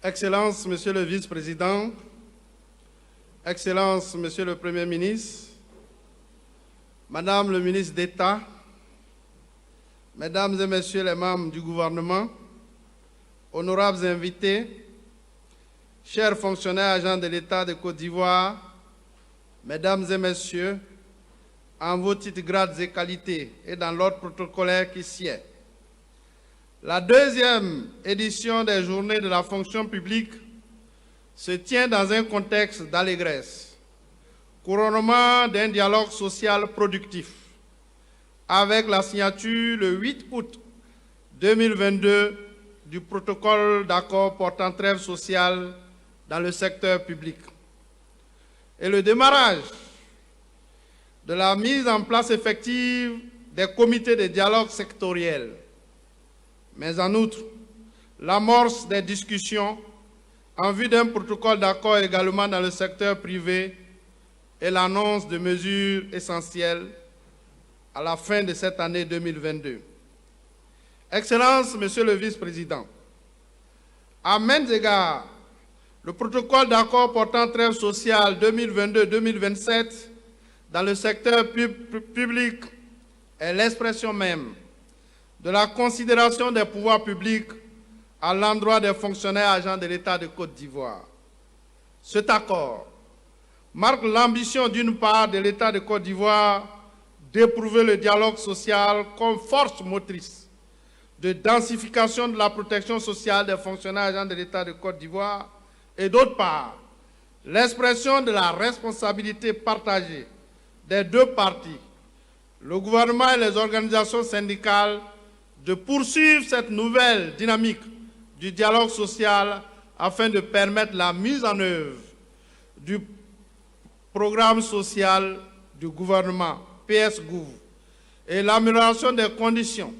Excellences, Monsieur le Vice-président, Excellences, Monsieur le Premier ministre, Madame le ministre d'État, Mesdames et Messieurs les membres du gouvernement, honorables invités, chers fonctionnaires agents de l'État de Côte d'Ivoire, Mesdames et Messieurs, en vos titres, grades et qualités et dans l'ordre protocolaire qui sied. La deuxième édition des Journées de la fonction publique se tient dans un contexte d'allégresse, couronnement d'un dialogue social productif, avec la signature le 8 août 2022 du protocole d'accord portant trêve sociale dans le secteur public et le démarrage de la mise en place effective des comités de dialogue sectoriels, mais en outre, l'amorce des discussions en vue d'un protocole d'accord également dans le secteur privé et l'annonce de mesures essentielles à la fin de cette année 2022. Excellences, Monsieur le Vice-président, à maints égards, le protocole d'accord portant trêve sociale 2022-2027 dans le secteur public est l'expression même de la considération des pouvoirs publics à l'endroit des fonctionnaires agents de l'État de Côte d'Ivoire. Cet accord marque l'ambition d'une part de l'État de Côte d'Ivoire d'éprouver le dialogue social comme force motrice de densification de la protection sociale des fonctionnaires agents de l'État de Côte d'Ivoire et d'autre part, l'expression de la responsabilité partagée des deux parties, le gouvernement et les organisations syndicales, de poursuivre cette nouvelle dynamique du dialogue social afin de permettre la mise en œuvre du programme social du gouvernement, PS-Gouv, et l'amélioration des conditions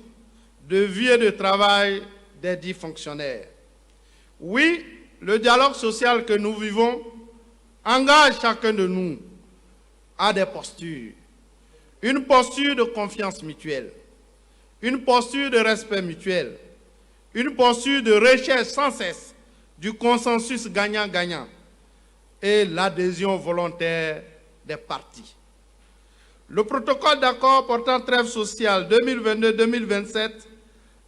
de vie et de travail des dits fonctionnaires. Oui, le dialogue social que nous vivons engage chacun de nous à des postures. Une posture de confiance mutuelle, une posture de respect mutuel, une posture de recherche sans cesse du consensus gagnant-gagnant et l'adhésion volontaire des parties. Le protocole d'accord portant trêve sociale 2022-2027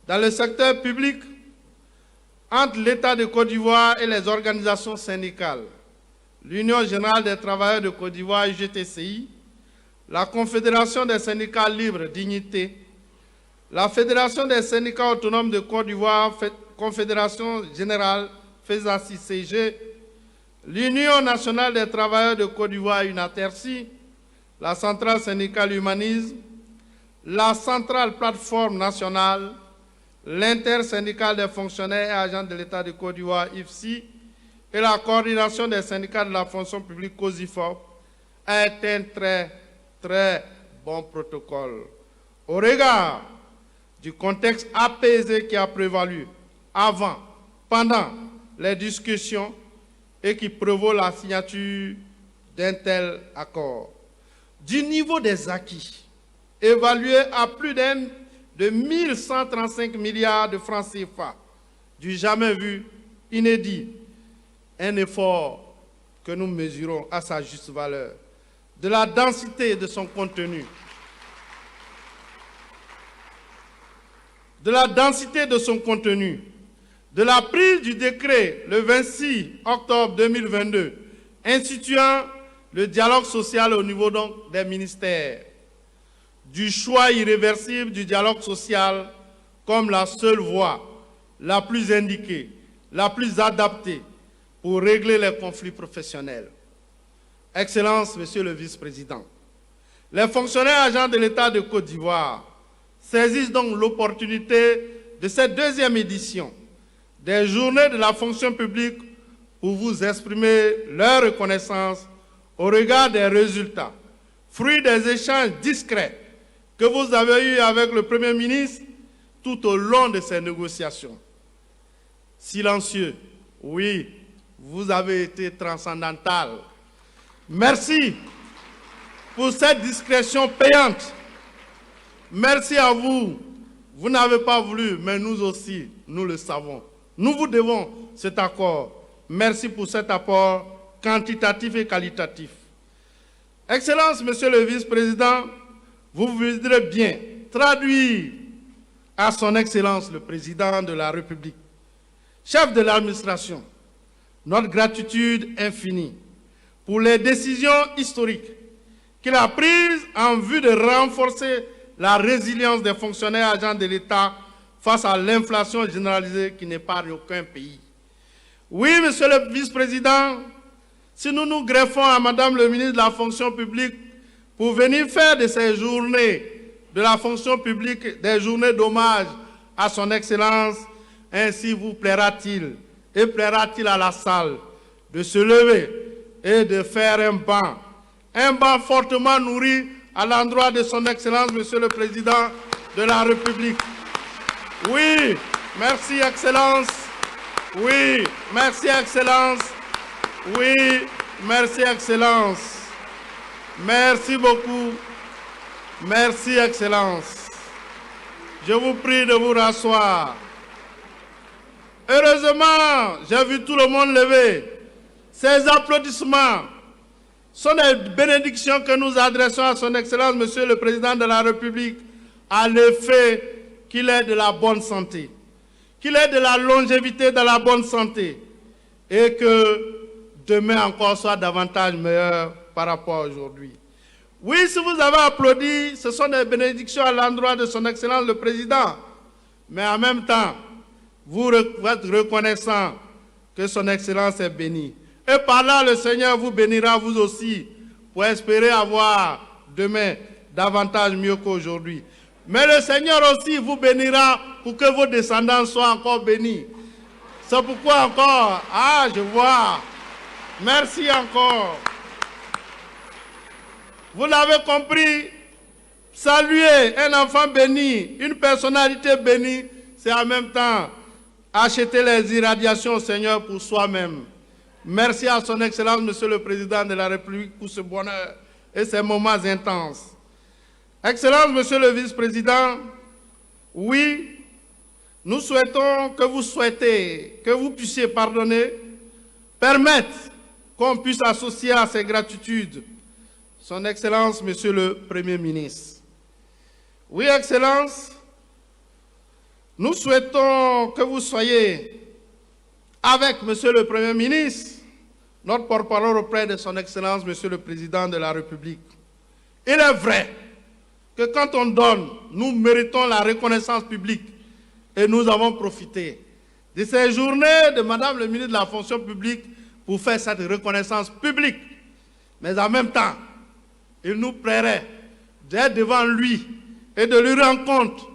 dans le secteur public entre l'État de Côte d'Ivoire et les organisations syndicales, l'Union générale des travailleurs de Côte d'Ivoire, UGTCI, la Confédération des syndicats libres, Dignité, la Fédération des syndicats autonomes de Côte d'Ivoire, Confédération générale, FESACI-CG, l'Union nationale des travailleurs de Côte d'Ivoire, UNATERCI, la Centrale syndicale Humanisme, la Centrale plateforme nationale, l'Intersyndicale des fonctionnaires et agents de l'État de Côte d'Ivoire, IFSI, et la Coordination des syndicats de la fonction publique, COSIFOP, est un très bon protocole. Au regard du contexte apaisé qui a prévalu avant, pendant les discussions et qui prévaut la signature d'un tel accord. Du niveau des acquis, évalué à plus de 1135 milliards de francs CFA, du jamais vu, inédit, un effort que nous mesurons à sa juste valeur, de la densité de son contenu, de la prise du décret le 26 octobre 2022 instituant le dialogue social au niveau donc des ministères, du choix irréversible du dialogue social comme la seule voie, la plus indiquée, la plus adaptée pour régler les conflits professionnels. Excellences, Monsieur le Vice-président, les fonctionnaires agents de l'État de Côte d'Ivoire saisissent donc l'opportunité de cette deuxième édition des Journées de la fonction publique pour vous exprimer leur reconnaissance au regard des résultats, fruits des échanges discrets que vous avez eus avec le Premier ministre tout au long de ces négociations. Silencieux, oui, vous avez été transcendantal. Merci pour cette discrétion payante. Merci à vous. Vous n'avez pas voulu, mais nous aussi, nous le savons. Nous vous devons cet accord. Merci pour cet apport quantitatif et qualitatif. Excellence, Monsieur le Vice-président, vous voudrez bien traduire à son Excellence le Président de la République, chef de l'administration, notre gratitude infinie pour les décisions historiques qu'il a prises en vue de renforcer la résilience des fonctionnaires agents de l'État face à l'inflation généralisée qui n'épargne aucun pays. Oui, Monsieur le Vice-président, si nous nous greffons à Madame le ministre de la fonction publique pour venir faire de ces journées de la fonction publique des journées d'hommage à son Excellence, ainsi vous plaira-t-il et plaira-t-il à la salle de se lever et de faire un banc fortement nourri à l'endroit de son Excellence, Monsieur le Président de la République. Oui, merci Excellence. Oui, merci Excellence. Oui, merci Excellence. Merci beaucoup. Merci Excellence. Je vous prie de vous rasseoir. Heureusement, j'ai vu tout le monde lever. Ces applaudissements sont des bénédictions que nous adressons à son Excellence, Monsieur le Président de la République, à l'effet qu'il ait de la bonne santé, qu'il ait de la longévité de la bonne santé et que demain encore soit davantage meilleur par rapport à aujourd'hui. Oui, si vous avez applaudi, ce sont des bénédictions à l'endroit de son Excellence le Président, mais en même temps, vous êtes reconnaissant que son Excellence est bénie. Et par là, le Seigneur vous bénira vous aussi, pour espérer avoir demain davantage mieux qu'aujourd'hui. Mais le Seigneur aussi vous bénira pour que vos descendants soient encore bénis. C'est pourquoi encore, je vois. Merci encore. Vous l'avez compris, saluer un enfant béni, une personnalité bénie, c'est en même temps acheter les irradiations au Seigneur pour soi-même. Merci à son Excellence, Monsieur le Président de la République, pour ce bonheur et ces moments intenses. Excellence, Monsieur le Vice-président, oui, nous souhaitons que vous puissiez pardonner, permettre qu'on puisse associer à ces gratitudes son Excellence, Monsieur le Premier ministre. Oui, Excellence, nous souhaitons que vous soyez avec Monsieur le Premier ministre, notre porte-parole auprès de son Excellence, Monsieur le Président de la République. Il est vrai que quand on donne, nous méritons la reconnaissance publique et nous avons profité de ces journées de Madame le ministre de la fonction publique pour faire cette reconnaissance publique. Mais en même temps, il nous plairait d'être devant lui et de lui rendre compte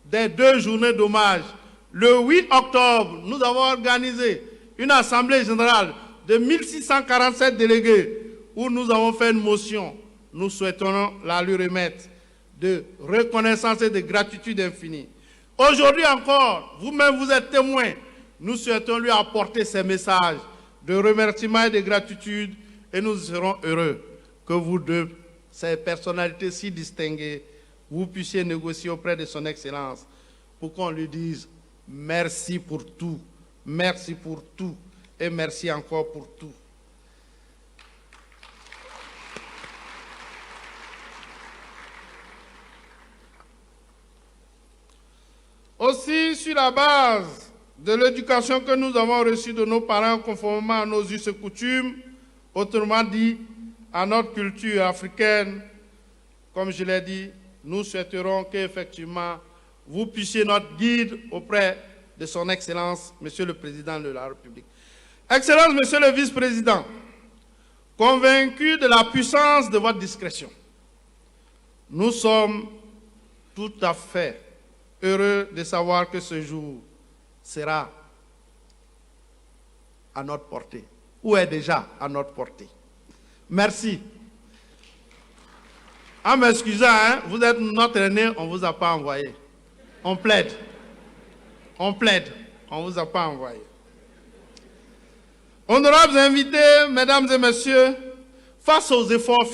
des 2 journées d'hommage. Le 8 octobre, nous avons organisé une assemblée générale de 1647 délégués où nous avons fait une motion. Nous souhaitons la lui remettre de reconnaissance et de gratitude infinie. Aujourd'hui encore, vous-même vous êtes témoin. Nous souhaitons lui apporter ces messages de remerciement et de gratitude et nous serons heureux que vous deux, ces personnalités si distinguées, vous puissiez négocier auprès de son Excellence pour qu'on lui dise merci pour tout et merci encore pour tout. Aussi, sur la base de l'éducation que nous avons reçue de nos parents conformément à nos us et coutumes, autrement dit, à notre culture africaine, comme je l'ai dit, nous souhaiterons qu'effectivement, vous puissiez notre guide auprès de son Excellence, Monsieur le Président de la République. Excellence, Monsieur le Vice-président, convaincu de la puissance de votre discrétion, nous sommes tout à fait heureux de savoir que ce jour sera à notre portée, ou est déjà à notre portée. Merci. En m'excusant, vous êtes notre aîné, on ne vous a pas envoyé. On plaide, on ne vous a pas envoyé. Honorables invités, mesdames et messieurs, face aux efforts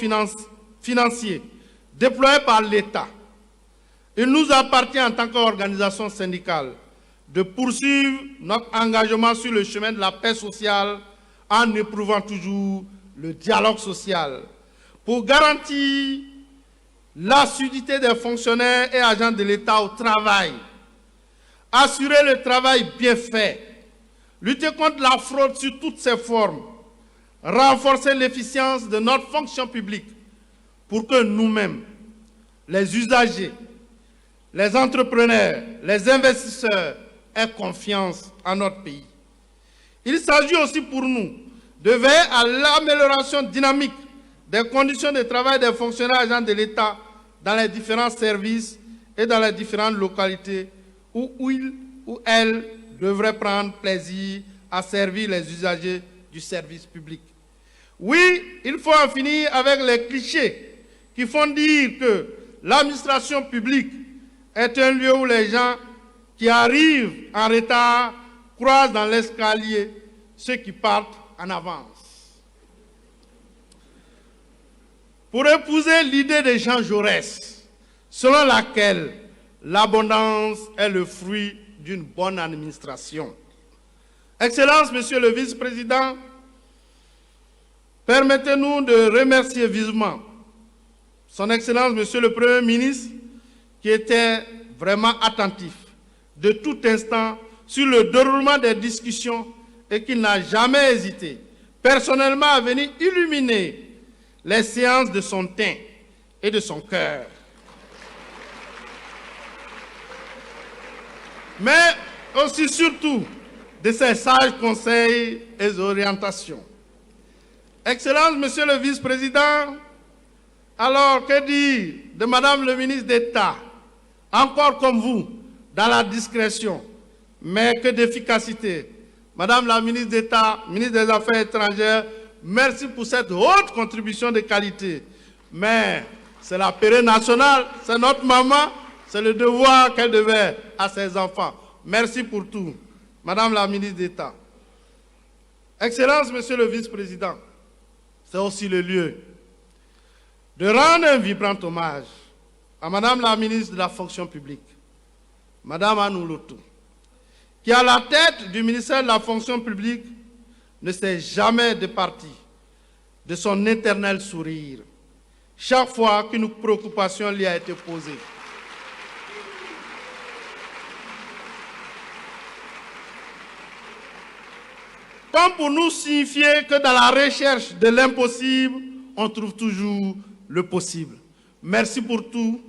financiers déployés par l'État, il nous appartient en tant qu'organisation syndicale de poursuivre notre engagement sur le chemin de la paix sociale en éprouvant toujours le dialogue social, pour garantir l'assiduité des fonctionnaires et agents de l'État au travail, assurer le travail bien fait, lutter contre la fraude sur toutes ses formes, renforcer l'efficience de notre fonction publique pour que nous-mêmes, les usagers, les entrepreneurs, les investisseurs aient confiance en notre pays. Il s'agit aussi pour nous de veiller à l'amélioration dynamique des conditions de travail des fonctionnaires agents de l'État dans les différents services et dans les différentes localités où ils ou elles devraient prendre plaisir à servir les usagers du service public. Oui, il faut en finir avec les clichés qui font dire que l'administration publique est un lieu où les gens qui arrivent en retard croisent dans l'escalier ceux qui partent en avance. Pour épouser l'idée de Jean Jaurès, selon laquelle l'abondance est le fruit d'une bonne administration. Excellence, Monsieur le Vice-président, permettez-nous de remercier vivement Son Excellence, Monsieur le Premier ministre, qui était vraiment attentif de tout instant sur le déroulement des discussions et qui n'a jamais hésité personnellement à venir illuminer les séances de son teint et de son cœur. Mais aussi surtout de ses sages conseils et orientations. Excellence, Monsieur le Vice-président, alors que dire de Madame le ministre d'État, encore comme vous, dans la discrétion, mais que d'efficacité. Madame la ministre d'État, ministre des Affaires étrangères, merci pour cette haute contribution de qualité. Mais c'est la pérenne nationale, c'est notre maman, c'est le devoir qu'elle devait à ses enfants. Merci pour tout. Madame la ministre d'État. Excellence, Monsieur le Vice-président, c'est aussi le lieu de rendre un vibrant hommage à Madame la ministre de la fonction publique, Madame Annou Loto, qui à la tête du ministère de la fonction publique ne s'est jamais départie de son éternel sourire chaque fois qu'une préoccupation lui a été posée. Comme pour nous signifier que dans la recherche de l'impossible, on trouve toujours le possible. Merci pour tout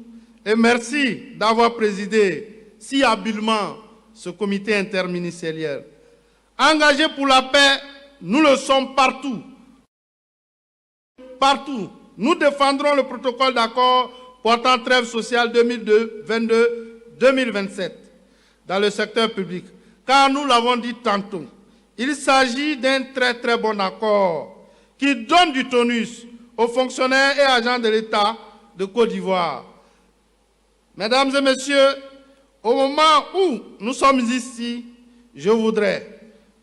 et merci d'avoir présidé si habilement ce comité interministériel. Engagé pour la paix, nous le sommes partout. Partout. Nous défendrons le protocole d'accord portant trêve sociale 2022-2027 dans le secteur public. Car nous l'avons dit tantôt, il s'agit d'un très bon accord qui donne du tonus aux fonctionnaires et agents de l'État de Côte d'Ivoire. Mesdames et messieurs, au moment où nous sommes ici, je voudrais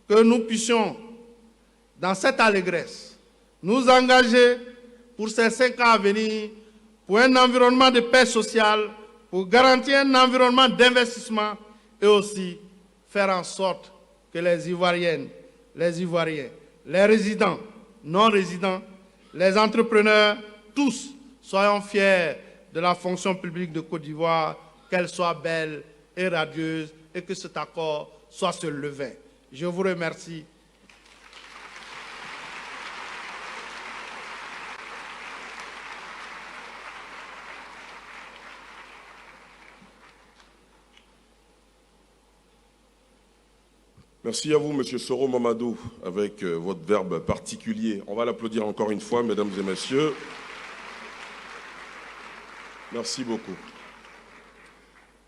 que nous puissions, dans cette allégresse, nous engager pour ces 5 ans à venir, pour un environnement de paix sociale, pour garantir un environnement d'investissement et aussi faire en sorte que les Ivoiriennes, les Ivoiriens, les résidents, non-résidents, les entrepreneurs, tous soyons fiers de la fonction publique de Côte d'Ivoire, qu'elle soit belle et radieuse et que cet accord soit ce levain. Je vous remercie. Merci à vous, Monsieur Soro Mamadou, avec votre verbe particulier. On va l'applaudir encore une fois, mesdames et messieurs. Merci beaucoup.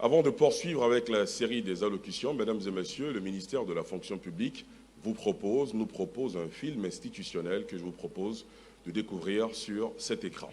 Avant de poursuivre avec la série des allocutions, mesdames et messieurs, le ministère de la fonction publique nous propose un film institutionnel que je vous propose de découvrir sur cet écran.